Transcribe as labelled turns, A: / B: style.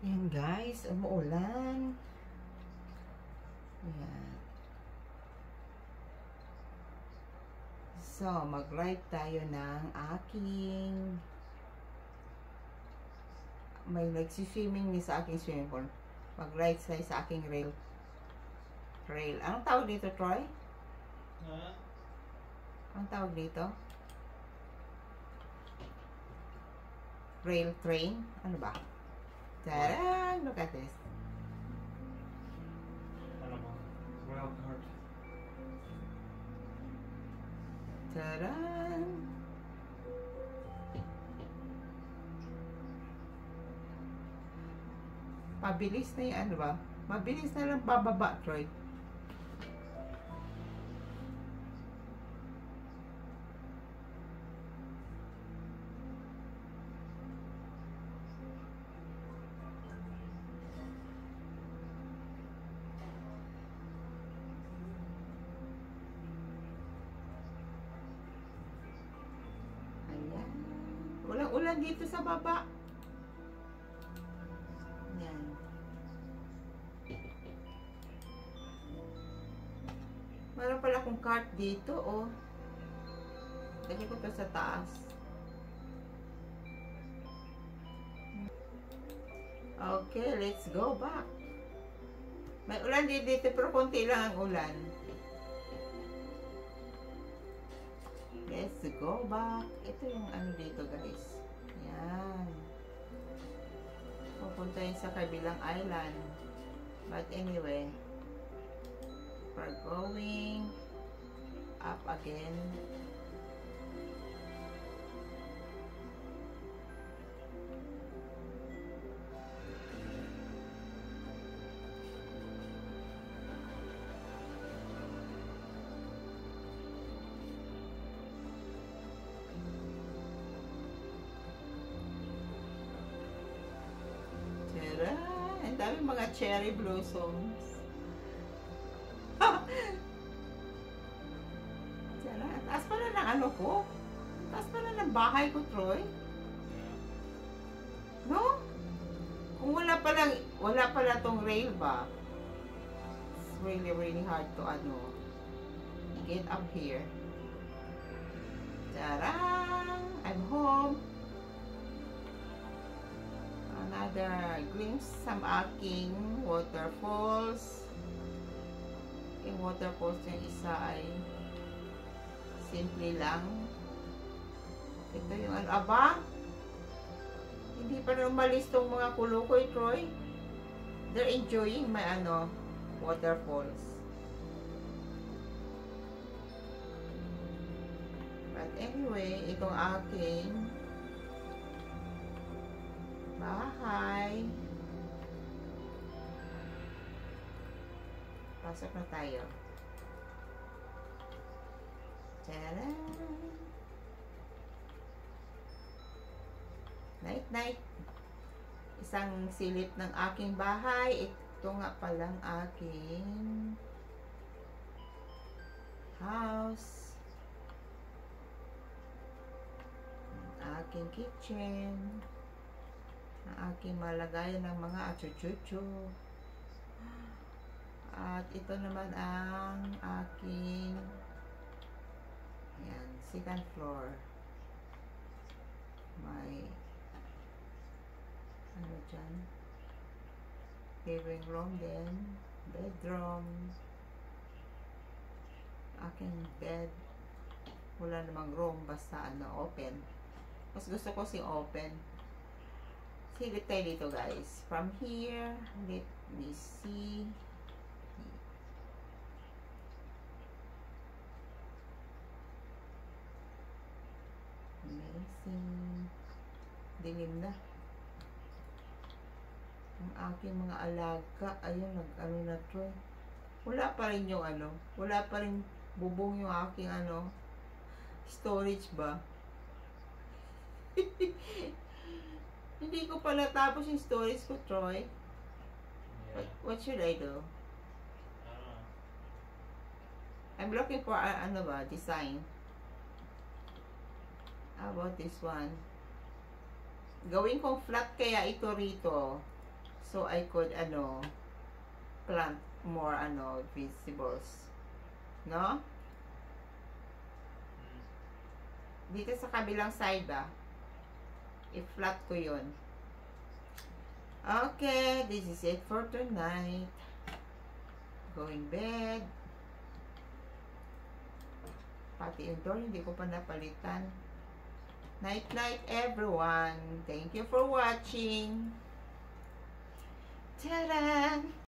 A: Ayan guys, umuulan. Ayan. So, mag-ride tayo ng aking may nagsiswimming ni sa aking swimming pool. Mag-ride sa aking rail. Anong tawag dito, Troy? Anong tawag dito? Rail train? Ano ba? Tarang! Look at this.
B: Wild card.
A: Tarang! Pabilis na yung ano ba? Mabilis na lang bababa, Troy. Ayan. Walang ulan dito sa baba. Ayan. Meron pala akong cart dito, oh. Dali ko to sa taas. Okay, let's go back. May ulan dito, pero konti lang ang ulan. Let's go back. Ito yung ano dito, guys. Yan. Pupunta yun sa kabilang island. But anyway, we're going up again. Tara! Ang dami mga cherry blossoms. Tara! Taas pala ng ano ko? Taas pala ng bahay ko, Troy. No? Kung wala pala tong rail ba? It's really hard to get up here. Tara! I'm home. Another glimpse sa aking waterfalls. Yung waterfalls yung isa ay simple lang. Ito yung ano, aba? Hindi pa na umalis tong mga kulukoy, Troy. They're enjoying my waterfalls. But anyway, itong aking bahay. Pasok na tayo. Tcharam! Night. Isang silip ng aking bahay. Ito nga palang aking house. Aking kitchen. Ang aking malagayan ng mga achuchucho. At ito naman ang aking second floor. May ano dyan? Living room din. Bedroom. Aking bed. Wala namang room. Basta open. Mas gusto ko open. Silip tayo dito, guys. From here, let me see. Amazing. Dilim na. Ang aking mga alaga, ayun, nag-ano na to. Wala pa rin yung wala pa rin bubong yung aking storage ba? Hindi ko pa natapos yung stories ko, Troy.
B: Yeah.
A: What should I do? I'm looking for design. How about this one? Gawin kong flat kaya ito rito. So I could plant more vegetables. No? Dito sa kabilang side ba? I-flat ko 'yun. Okay, this is it for tonight. Going bed. Pati yung door, hindi ko pa napalitan. Night night everyone. Thank you for watching. Ta-da!